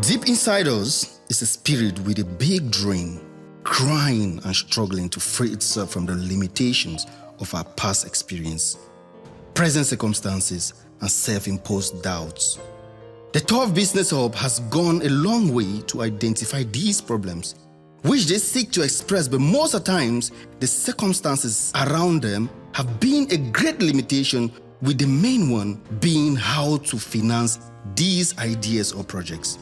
Deep inside us is a spirit with a big dream, crying and struggling to free itself from the limitations of our past experience, present circumstances, and self-imposed doubts. The TOF Business Hub has gone a long way to identify these problems, which they seek to express, but most of the times, the circumstances around them have been a great limitation, with the main one being how to finance these ideas or projects.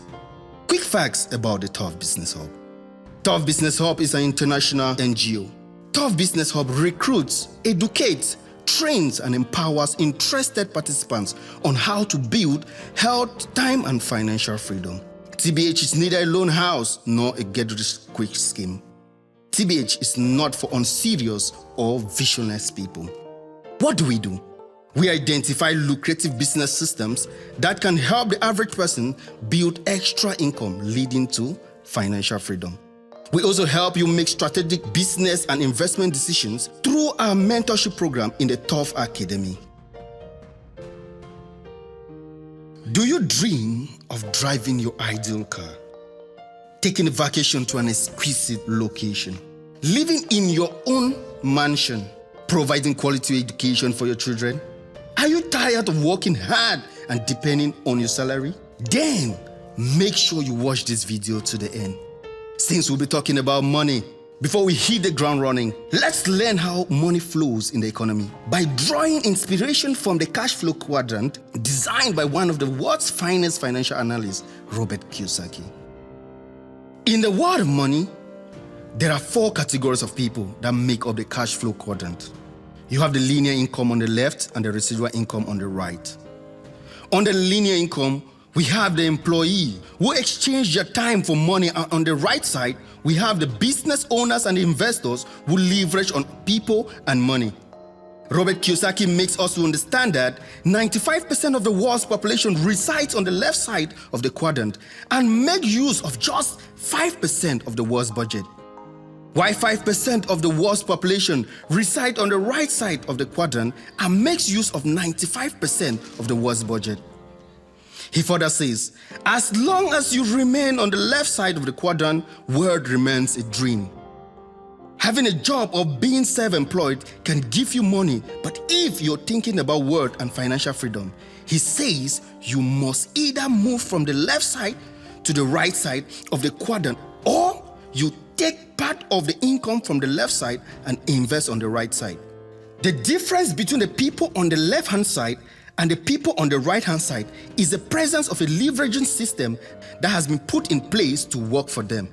Quick facts about the TOF Business Hub. TOF Business Hub is an international NGO. TOF Business Hub recruits, educates, trains, and empowers interested participants on how to build health, time, and financial freedom. TBH is neither a loan house nor a get-rich-quick scheme. TBH is not for unserious or visionless people. What do? We identify lucrative business systems that can help the average person build extra income, leading to financial freedom. We also help you make strategic business and investment decisions through our mentorship program in the TOF Academy. Do you dream of driving your ideal car, taking a vacation to an exquisite location, living in your own mansion, providing quality education for your children? Are you tired of working hard and depending on your salary? Then make sure you watch this video to the end. Since we'll be talking about money, before we hit the ground running, let's learn how money flows in the economy by drawing inspiration from the cash flow quadrant designed by one of the world's finest financial analysts, Robert Kiyosaki. In the world of money, there are 4 categories of people that make up the cash flow quadrant. You have the linear income on the left and the residual income on the right. On the linear income, we have the employee who exchange their time for money, and on the right side, we have the business owners and investors who leverage on people and money. Robert Kiyosaki makes us to understand that 95% of the world's population resides on the left side of the quadrant and make use of just 5% of the world's budget. While 5% of the world's population reside on the right side of the quadrant and makes use of 95% of the world's budget. He further says, as long as you remain on the left side of the quadrant, world remains a dream. Having a job or being self-employed can give you money, but if you're thinking about world and financial freedom, he says you must either move from the left side to the right side of the quadrant, or you take part of the income from the left side and invest on the right side. The difference between the people on the left-hand side and the people on the right-hand side is the presence of a leveraging system that has been put in place to work for them.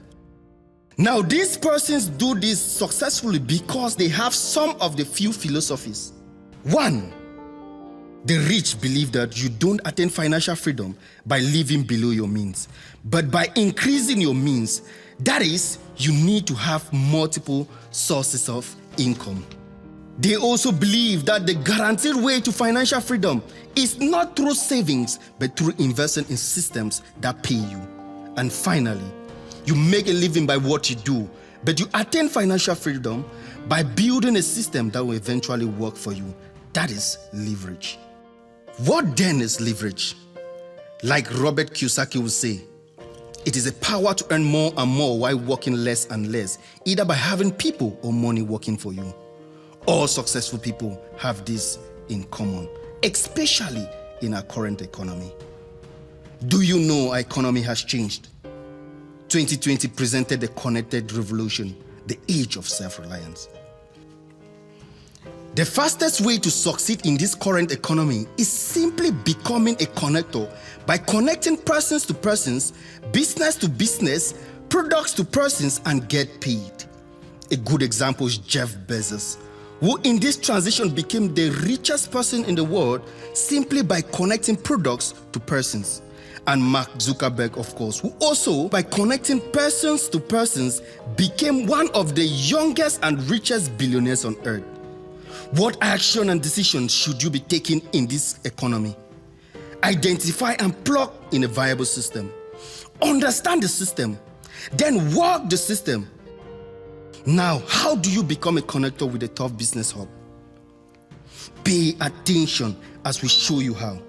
Now, these persons do this successfully because they have some of the few philosophies. 1. The rich believe that you don't attain financial freedom by living below your means, but by increasing your means. That is, you need to have multiple sources of income. They also believe that the guaranteed way to financial freedom is not through savings, but through investing in systems that pay you. And finally, you make a living by what you do, but you attain financial freedom by building a system that will eventually work for you. That is leverage. What then is leverage? Like Robert Kiyosaki would say, it is a power to earn more and more while working less and less, either by having people or money working for you. All successful people have this in common, especially in our current economy. Do you know our economy has changed? 2020 presented the connected revolution, the age of self-reliance. The fastest way to succeed in this current economy is simply becoming a connector by connecting persons to persons, business to business, products to persons, and get paid. A good example is Jeff Bezos, who in this transition became the richest person in the world simply by connecting products to persons. And Mark Zuckerberg, of course, who also, by connecting persons to persons, became one of the youngest and richest billionaires on earth. What action and decisions should you be taking in this economy? Identify and plug in a viable system. Understand the system, then work the system. Now, how do you become a connector with the TOF Business Hub? Pay attention as we show you how.